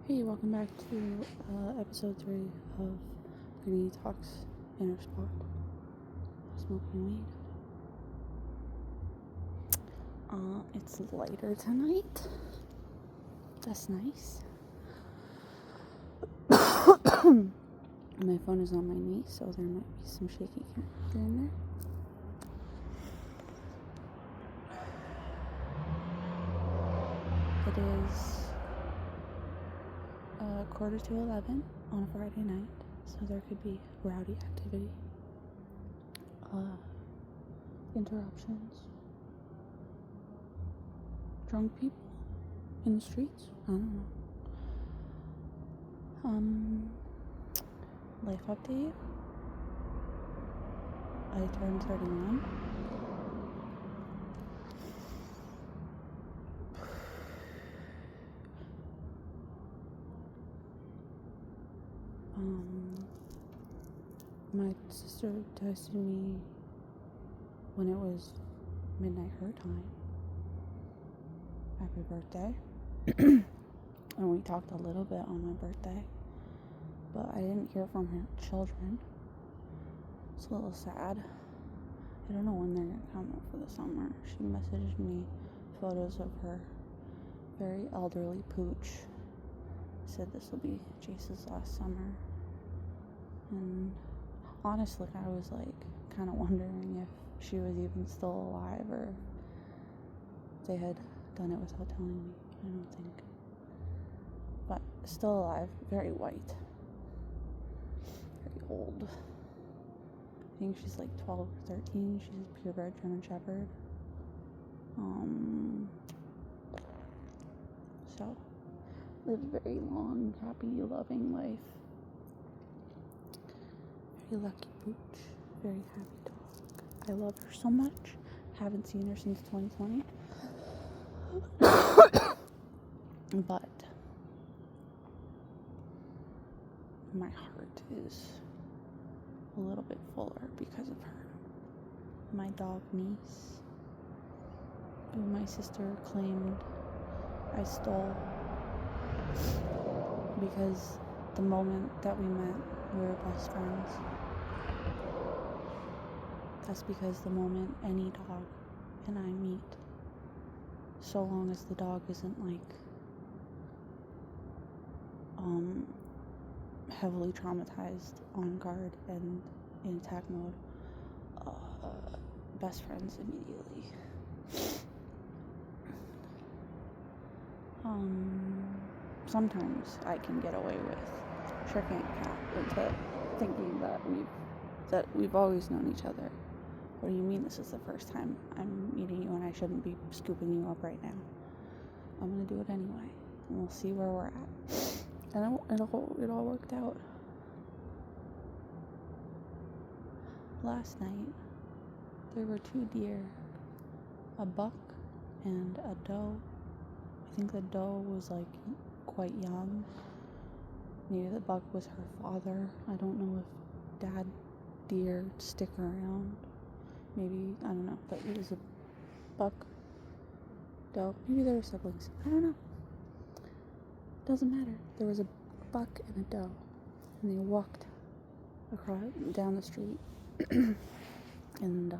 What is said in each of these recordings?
Hey, welcome back to episode 3 of Greenie Talks Inner Spot. Smoking weed. It's lighter tonight. That's nice. My phone is on my knee, so there might be some shaky here and there. It is 11:45 on a Friday night, so there could be rowdy activity, interruptions, drunk people in the streets. I don't know. Life update. I turned 31. My sister texted me when it was midnight her time. Happy birthday. And we talked a little bit on my birthday, but I didn't hear from her children. It's a little sad. I don't know when they're gonna come up for the summer. She messaged me photos of her very elderly pooch. Said this will be Jace's last summer. And honestly, I was kind of wondering if she was even still alive or if they had done it without telling me. I don't think. But still alive, very white, very old. I think she's 12 or 13. She's a purebred German Shepherd. So, lived a very long, happy, loving life. Very lucky pooch. Very happy dog. I love her so much. Haven't seen her since 2020. But my heart is a little bit fuller because of her. My dog niece, who my sister claimed I stole, because the moment that we met, we were best friends. That's because the moment any dog and I meet, so long as the dog isn't heavily traumatized, on guard, and in attack mode, best friends immediately. Sometimes I can get away with tricking Kat into thinking that we've always known each other. What do you mean this is the first time I'm meeting you and I shouldn't be scooping you up right now? I'm gonna do it anyway, and we'll see where we're at. And it all worked out. Last night, there were 2 deer, a buck and a doe. I think the doe was quite young. Maybe the buck was her father. I don't know if dad deer stick around. Maybe, I don't know, but it was a buck, doe. Maybe they were siblings. I don't know. Doesn't matter. There was a buck and a doe, and they walked down the street. And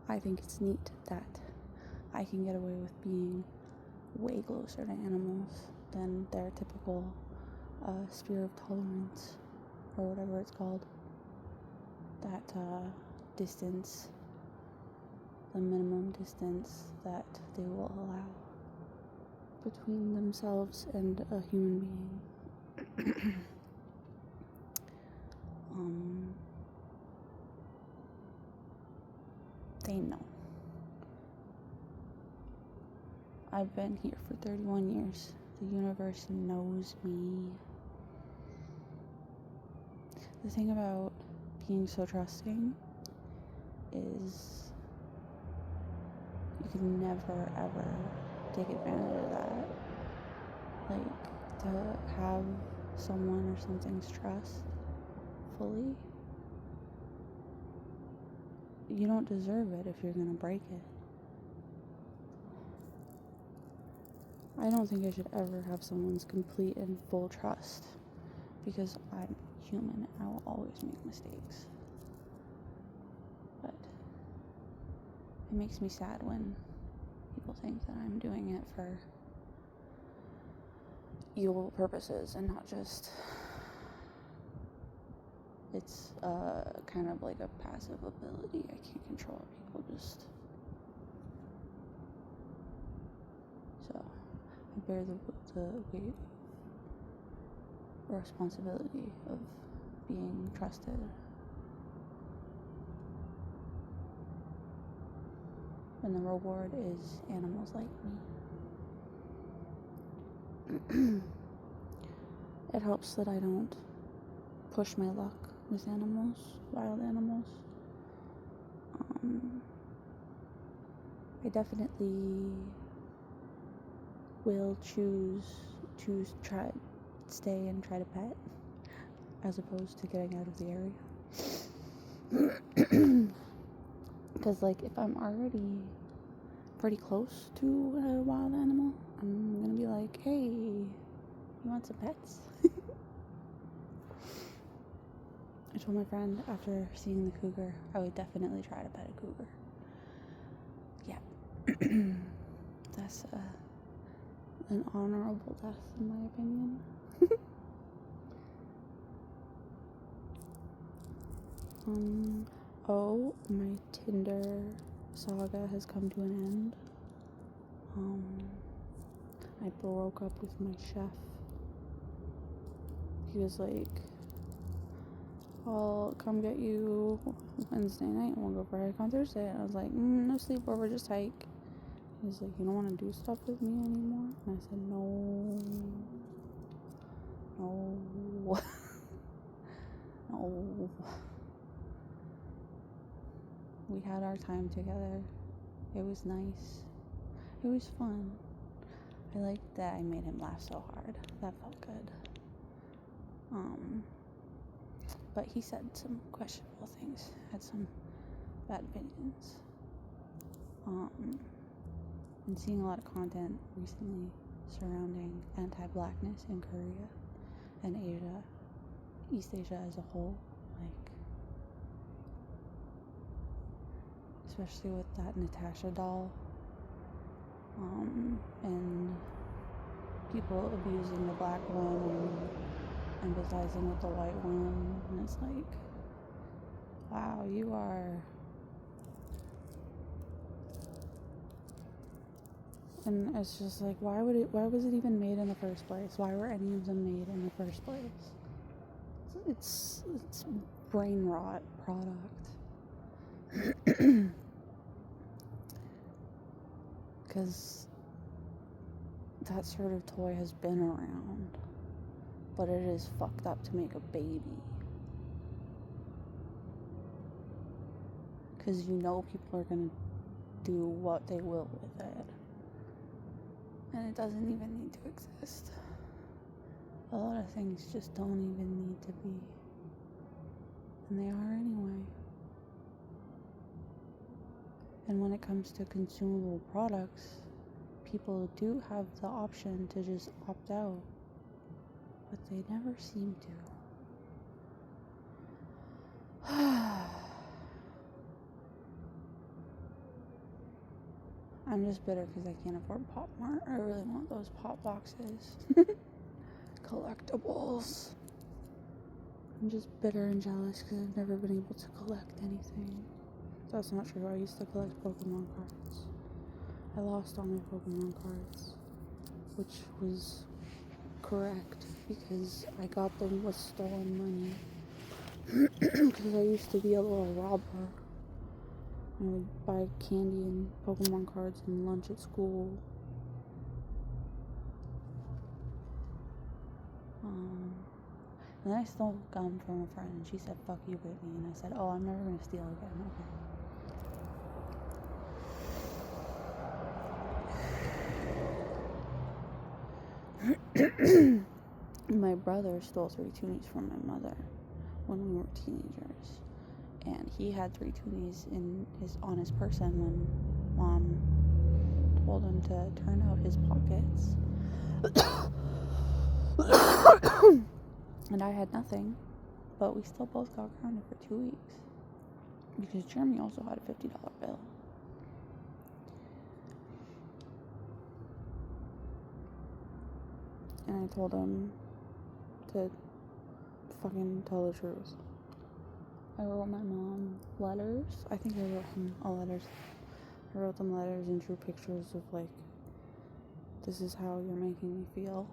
I think it's neat that I can get away with being way closer to animals than their typical sphere of tolerance, or whatever it's called. That distance, the minimum distance that they will allow between themselves and a human being. They know. I've been here for 31 years. The universe knows me. The thing about being so trusting is you can never ever take advantage of that. To have someone or something's trust fully, you don't deserve it if you're gonna break it. I don't think I should ever have someone's complete and full trust, because I'm human and I will always make mistakes. But it makes me sad when people think that I'm doing it for evil purposes and not just, it's kind of like a passive ability. I can't control it. People just, so I bear the weight or responsibility of being trusted. And the reward is animals like me. It helps that I don't push my luck with animals, wild animals. I definitely will choose to stay and try to pet, as opposed to getting out of the area. Because, like, if I'm already pretty close to a wild animal, I'm gonna be like, hey, you want some pets? I told my friend after seeing the cougar, I would definitely try to pet a cougar. Yeah. That's an honorable death, in my opinion. Oh, my Tinder saga has come to an end. I broke up with my chef. He was like, I'll come get you Wednesday night and we'll go for a hike on Thursday. And I was like, no sleepover, just hike. He was like, you don't want to do stuff with me anymore? And I said, no. No. We had our time together. It was nice. It was fun. I liked that I made him laugh so hard. That felt good. But he said some questionable things. Had some bad opinions. Been seeing a lot of content recently surrounding anti-blackness in Korea and Asia, East Asia as a whole. Like, especially with that Natasha doll. And people abusing the black one and empathizing with the white one, and it's like, wow, you are, and it's just like, why was it even made in the first place? Why were any of them made in the first place? It's brain rot product. Because that sort of toy has been around, but it is fucked up to make a baby. Because you know people are going to do what they will with it. And it doesn't even need to exist. A lot of things just don't even need to be. And they are anyway. And when it comes to consumable products, people do have the option to just opt out, but they never seem to. I'm just bitter because I can't afford Pop Mart. I really want those pop boxes. Collectibles. I'm just bitter and jealous because I've never been able to collect anything. That's not true. I used to collect Pokemon cards. I lost all my Pokemon cards, which was correct because I got them with stolen money. Because I used to be a little robber. I would buy candy and Pokemon cards and lunch at school. And then I stole gum from a friend and she said, fuck you, Brittany. And I said, oh, I'm never going to steal again, okay? My brother stole 3 toonies from my mother when we were teenagers. And he had 3 toonies on his person when Mom told him to turn out his pockets. And I had nothing, but we still both got grounded for 2 weeks because Jeremy also had a $50 bill. And I told him to fucking tell the truth. I wrote my mom letters. I think I wrote him letters. I wrote them letters and drew pictures of like, this is how you're making me feel.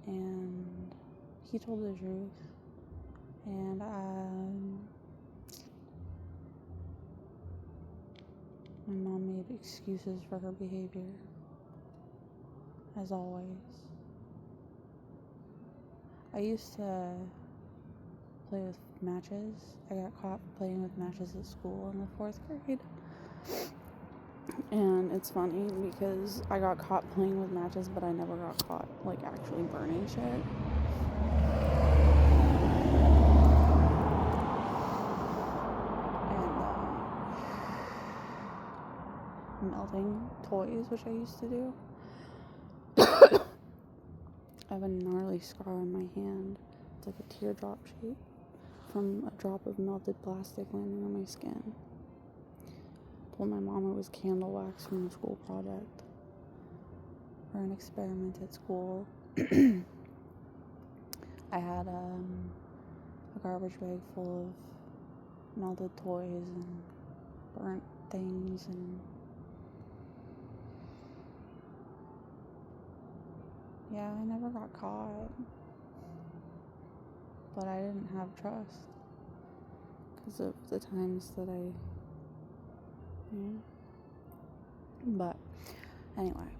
And he told the truth. And my mom made excuses for her behavior, as always. I used to play with matches. I got caught playing with matches at school in the 4th grade. And it's funny because I got caught playing with matches, but I never got caught, like, actually burning shit. And, melting toys, which I used to do. I have a gnarly scar on my hand. It's like a teardrop shape from a drop of melted plastic landing on my skin. I told my mom it was candle wax from a school project or an experiment at school. I had a garbage bag full of melted toys and burnt things, and yeah, I never got caught, but I didn't have trust because of the times that but anyway,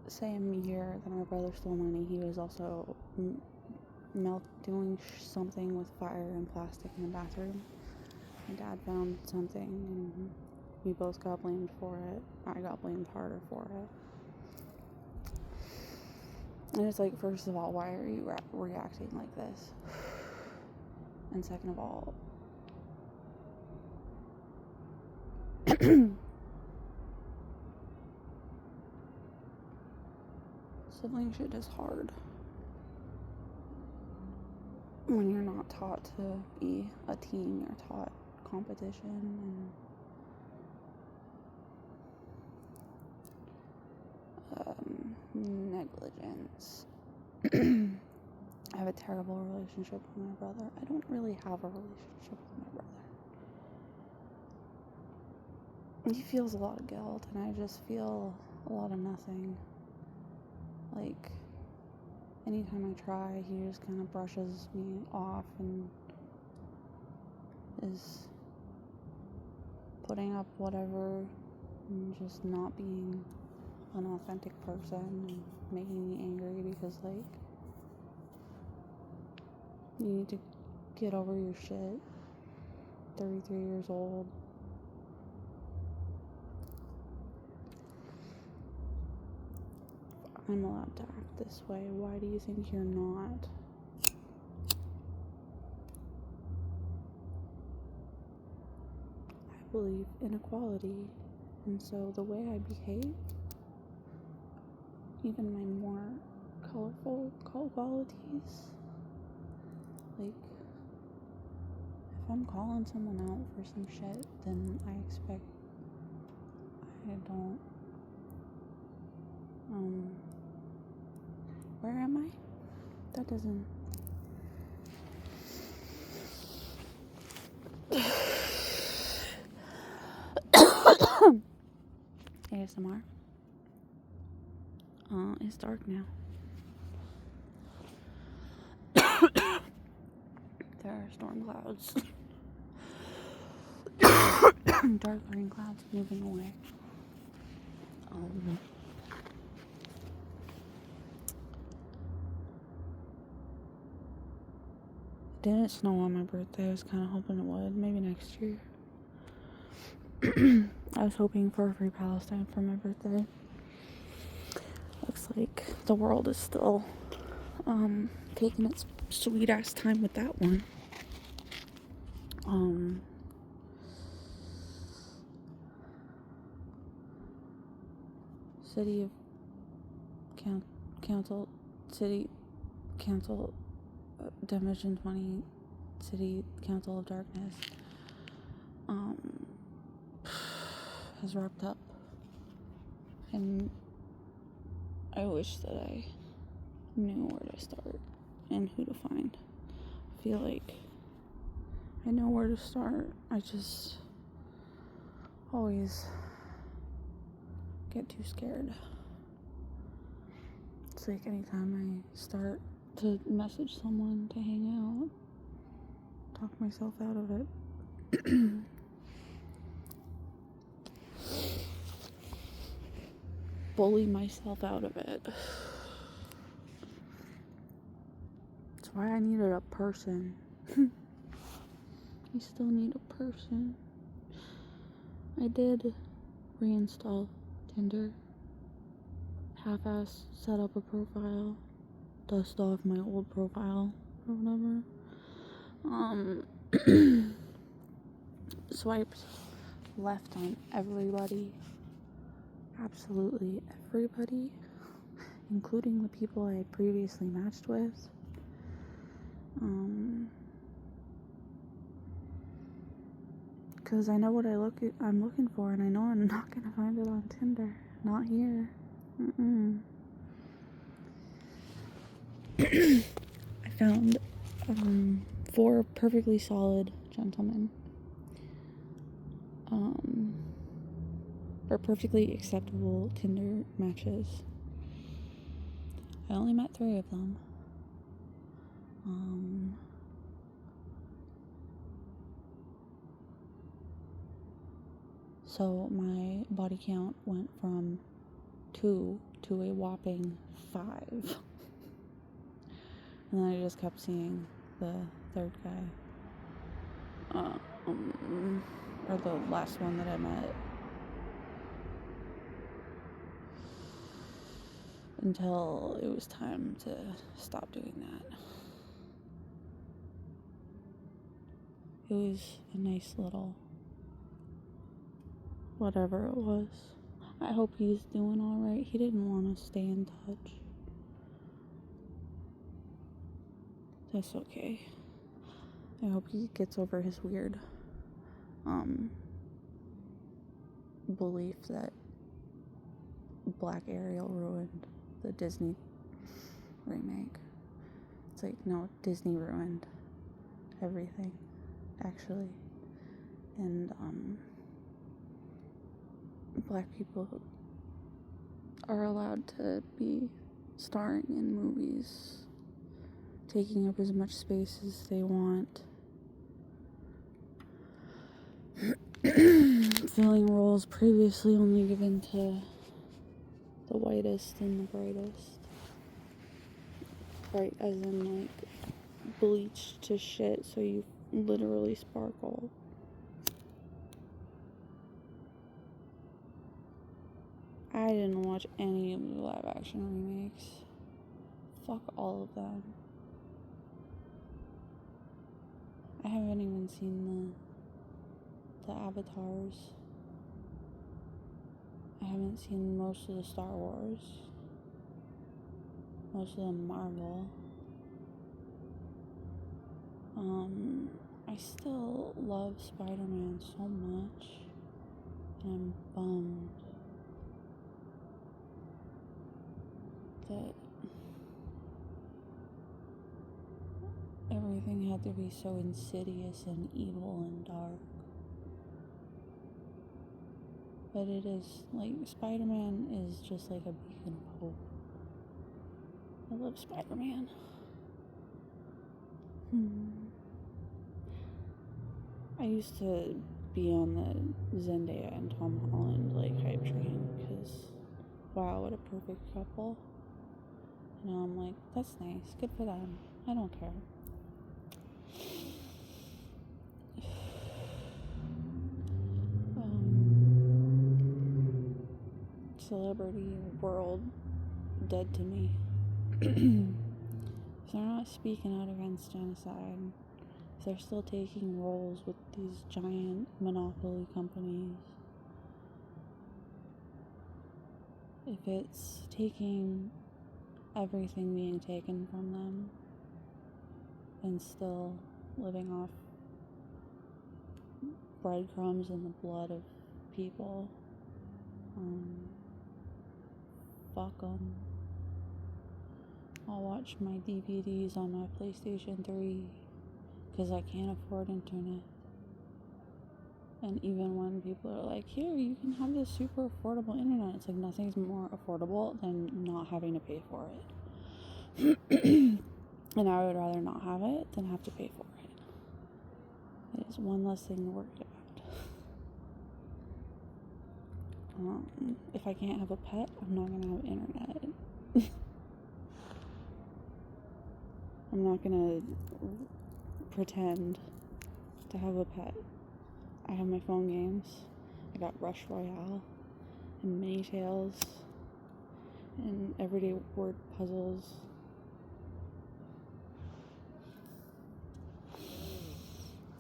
same year that my brother stole money, he was also doing something with fire and plastic in the bathroom. My dad found something and we both got blamed for it. I got blamed harder for it. And it's like, first of all, why are you reacting like this? And second of all, sibling shit is hard when you're not taught to be a team. You're taught competition and negligence. I have a terrible relationship with my brother. I don't really have a relationship with my brother. He feels a lot of guilt, and I just feel a lot of nothing. Like, anytime I try, he just kind of brushes me off and is putting up whatever and just not being an authentic person and making me angry because, like, you need to get over your shit. 33 years old. I'm allowed to act this way. Why do you think you're not? I believe in equality, and so the way I behave, even my more colorful qualities, like, if I'm calling someone out for some shit, then I expect I don't, where am I? That doesn't, ASMR. It's dark now. There are storm clouds. Dark green clouds moving away. It didn't snow on my birthday. I was kind of hoping it would. Maybe next year. I was hoping for a free Palestine for my birthday. Looks like the world is still taking its sweet ass time with that one. City of Council, City Council, Dimension 20, City Council of Darkness, has wrapped up. And I wish that I knew where to start and who to find. I feel like I know where to start. I just always get too scared. It's like anytime I start to message someone to hang out, talk myself out of it. Bully myself out of it. That's why I needed a person. I still need a person. I did reinstall Tinder. Half-ass set up a profile. Dust off my old profile or whatever. Swiped left on everybody. Absolutely everybody. Including the people I had previously matched with. Because I know what I'm looking for, and I know I'm not gonna find it on Tinder. Not here. I found 4 perfectly solid gentlemen. Or perfectly acceptable Tinder matches. I only met 3 of them. So my body count went from 2 to a whopping 5. And then I just kept seeing the 3rd guy. Or the last one that I met. Until it was time to stop doing that. It was a nice little whatever it was. I hope he's doing alright. He didn't want to stay in touch. That's okay. I hope he gets over his weird belief that Black Ariel ruined the Disney remake. It's like, no, Disney ruined everything, actually. And Black people are allowed to be starring in movies, taking up as much space as they want, filling roles previously only given to the whitest and the brightest. Bright as in, like, bleached to shit so you literally sparkle. I didn't watch any of the live action remakes. Fuck all of them. I haven't even seen the Avatars. I haven't seen most of the Star Wars. Most of the Marvel. I still love Spider-Man so much. And I'm bummed that everything had to be so insidious and evil and dark. But it is, like, Spider-Man is just like a beacon of hope. I love Spider-Man. I used to be on the Zendaya and Tom Holland, like, hype train, because, wow, what a perfect couple. You know, I'm like, that's nice, good for them. I don't care. Celebrity world dead to me. If they're not speaking out against genocide, if they're still taking roles with these giant monopoly companies, if it's taking everything being taken from them and still living off breadcrumbs and the blood of people, fuck them. I'll watch my DVDs on my PlayStation 3 because I can't afford internet. And even when people are like, here, you can have this super affordable internet, it's like nothing's more affordable than not having to pay for it. And I would rather not have it than have to pay for it. It is one less thing to worry about. If I can't have a pet, I'm not gonna have internet. I'm not gonna pretend to have a pet. I have my phone games. I got Rush Royale and Mini Tales and everyday word puzzles.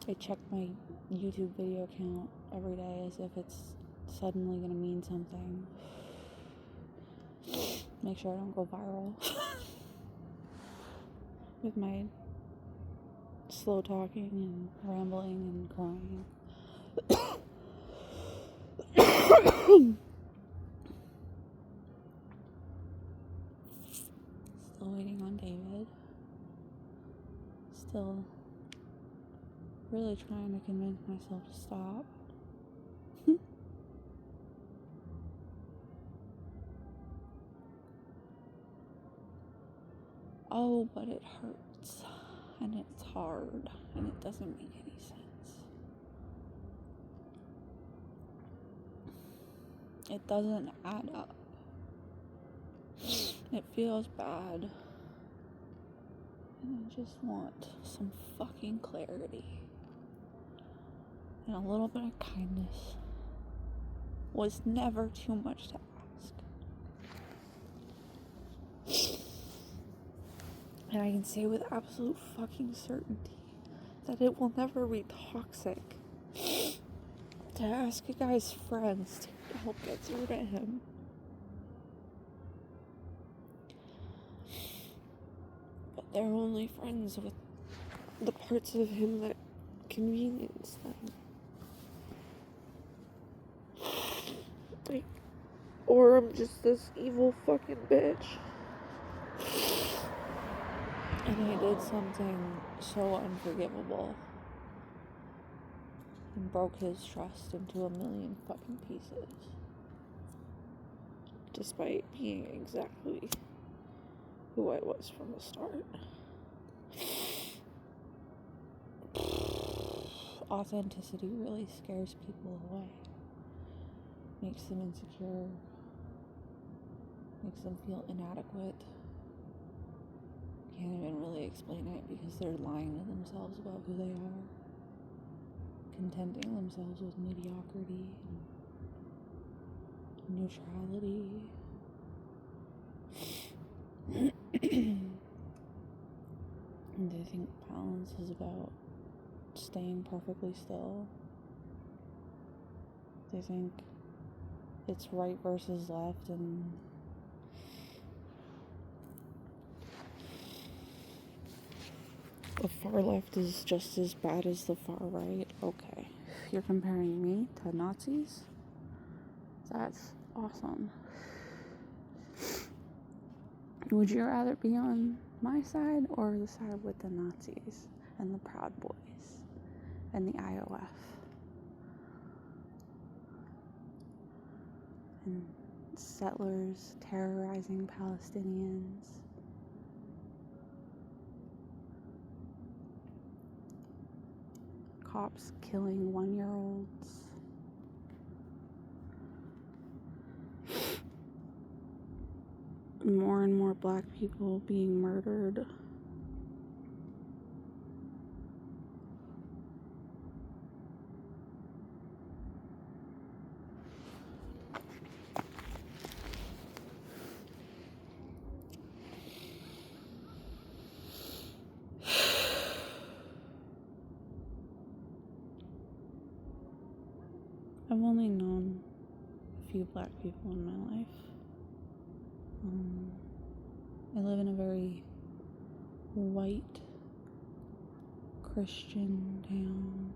I check my YouTube video count every day as if it's suddenly gonna mean something. Make sure I don't go viral with my slow talking and rambling and crying. Still waiting on David. Still really trying to convince myself to stop. Oh, but it hurts. And it's hard. And it doesn't make any sense. It doesn't add up. It feels bad. And I just want some fucking clarity. And a little bit of kindness was never too much to ask. And I can say with absolute fucking certainty that it will never be toxic to ask a guy's friends to help get through to him. But they're only friends with the parts of him that convenience them. Like, or I'm just this evil fucking bitch. And I did something so unforgivable and broke his trust into a million fucking pieces. Despite being exactly who I was from the start. Authenticity really scares people away. Makes them insecure. Makes them feel inadequate. Can't even really explain it because they're lying to themselves about who they are. Contenting themselves with mediocrity and neutrality. And they think balance is about staying perfectly still. They think it's right versus left, and the far left is just as bad as the far right. Okay, you're comparing me to Nazis? That's awesome. Would you rather be on my side or the side with the Nazis and the Proud Boys and the IOF and settlers terrorizing Palestinians? Cops killing 1-year-olds. More and more black people being murdered. I've only known a few black people in my life. I live in a very white Christian town.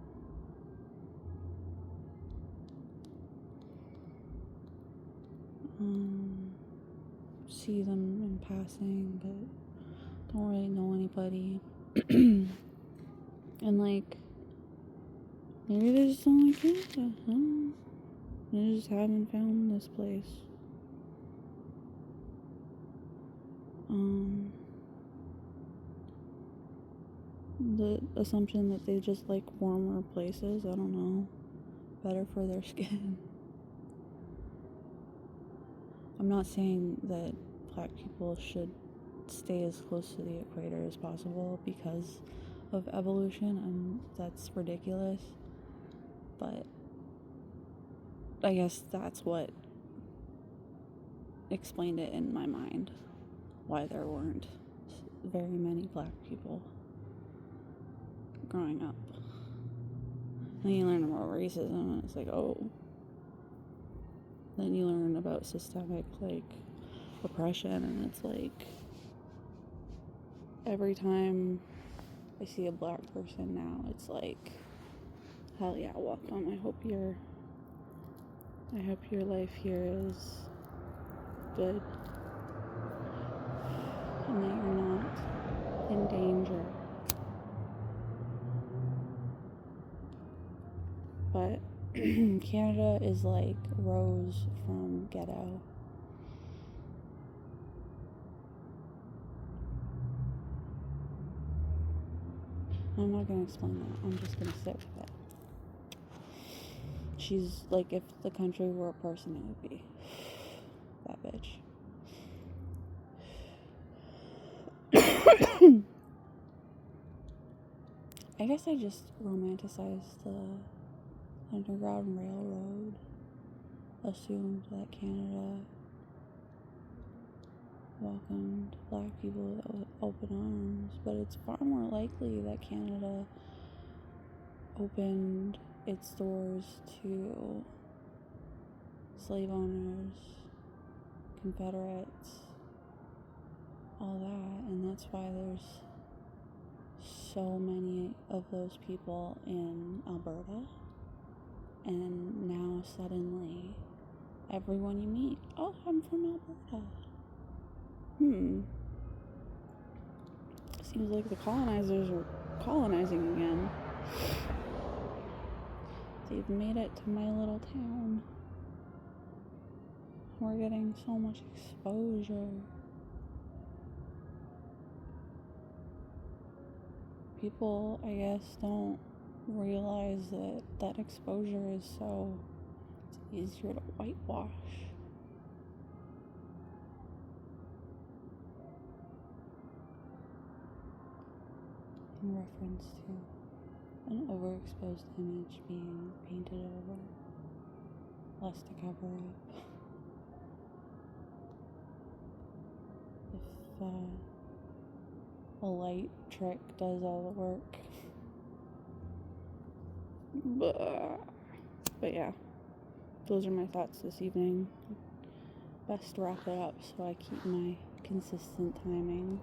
See them in passing, but don't really know anybody. And like, maybe they just don't like Canada. I don't know. They just haven't found this place. The assumption that they just like warmer places, I don't know, better for their skin. I'm not saying that black people should stay as close to the equator as possible because of evolution, and that's ridiculous. But I guess that's what explained it in my mind, why there weren't very many black people growing up. Then you learn about racism, and it's like, oh. Then you learn about systemic, like, oppression, and it's like, every time I see a black person now, it's like, hell yeah, welcome. I hope your life here is good, and that you're not in danger. But Canada is like Rose from Ghetto. I'm not gonna explain that. I'm just gonna sit with it. She's like, if the country were a person, it would be that bitch. I guess I just romanticized the Underground Railroad, assumed that Canada welcomed black people with open arms, but it's far more likely that Canada opened its doors to slave owners, Confederates, all that, and that's why there's so many of those people in Alberta. And now suddenly everyone you meet, oh, I'm from Alberta. Seems like the colonizers are colonizing again. They've made it to my little town. We're getting so much exposure. People, I guess, don't realize that exposure is so it's easier to whitewash. In reference to an overexposed image being painted over, less to cover up. If a light trick does all the work. But yeah, those are my thoughts this evening. Best to wrap it up so I keep my consistent timing.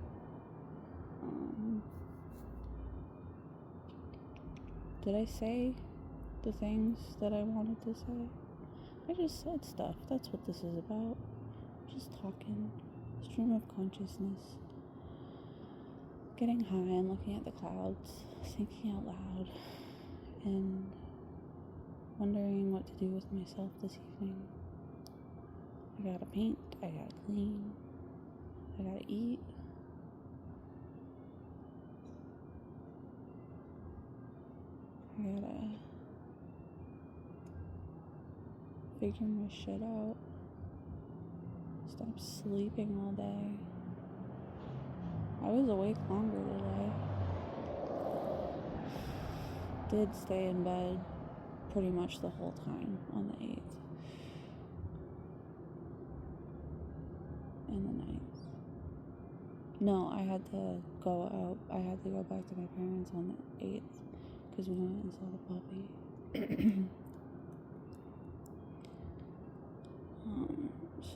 Did I say the things that I wanted to say? I just said stuff. That's what this is about. Just talking. Stream of consciousness. Getting high and looking at the clouds. Thinking out loud. And wondering what to do with myself this evening. I gotta paint. I gotta clean. I gotta eat. I gotta figure my shit out. Stop sleeping all day. I was awake longer today. Did stay in bed pretty much the whole time on the 8th. And the 9th. No, I had to go out. I had to go back to my parents on the 8th. Because we went and saw the puppy.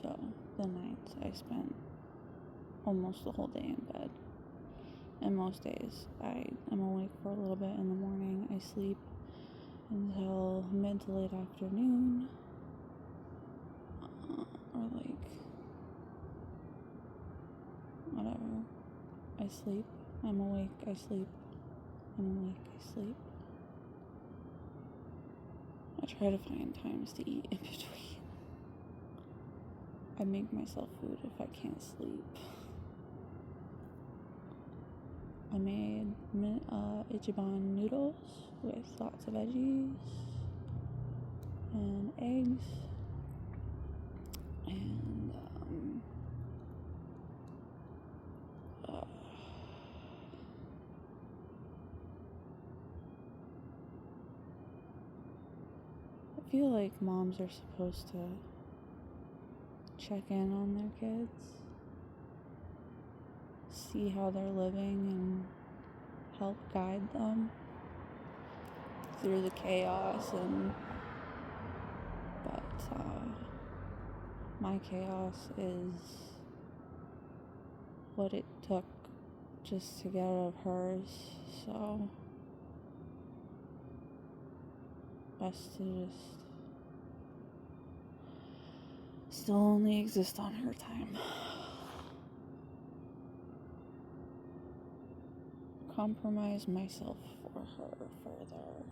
So the nights I spent almost the whole day in bed. And most days I am awake for a little bit in the morning. I sleep until mid to late afternoon. Or like, whatever. I sleep, I'm awake, I sleep, I'm awake, I sleep. I try to find times to eat in between. I make myself food if I can't sleep. I made Ichiban noodles with lots of veggies and eggs and I feel like moms are supposed to check in on their kids, see how they're living, and help guide them through the chaos. But my chaos is what it took just to get out of hers, so best to just still only exist on her time. Compromise myself for her further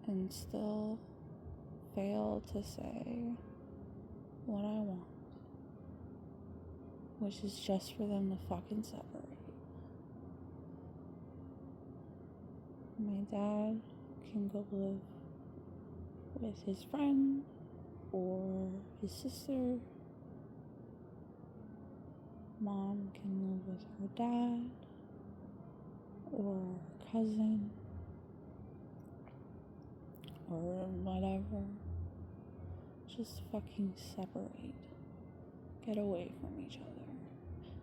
and still fail to say what I want, which is just for them to fucking separate. My dad can go live with his friend or his sister. Mom can live with her dad or her cousin or whatever. Just fucking separate. Get away from each other.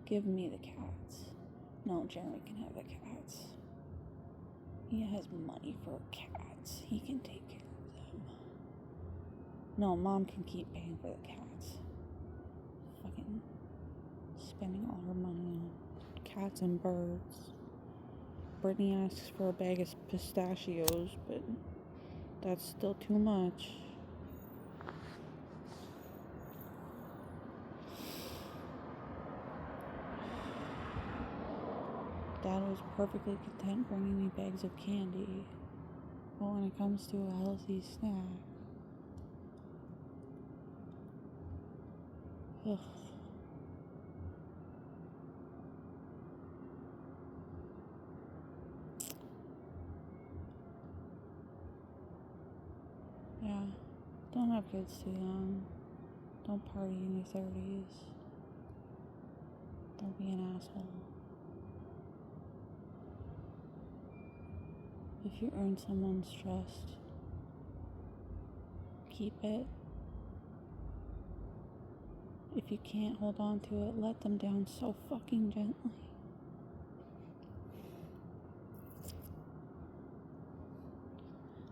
Give me the cats. No, Jeremy can have the cats. He has money for cats. He can take care of them. No, Mom can keep paying for the cats. Fucking spending all her money on cats and birds. Brittany asks for a bag of pistachios, but that's still too much. Dad was perfectly content bringing me bags of candy, but when it comes to a healthy snack, ugh. Yeah, don't have kids too young. Don't party in your 30s. Don't be an asshole. If you earn someone's trust, keep it. If you can't hold on to it, let them down so fucking gently.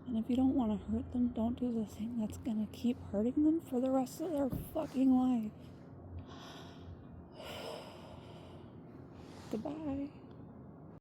And if you don't want to hurt them, don't do the thing that's gonna keep hurting them for the rest of their fucking life. Goodbye.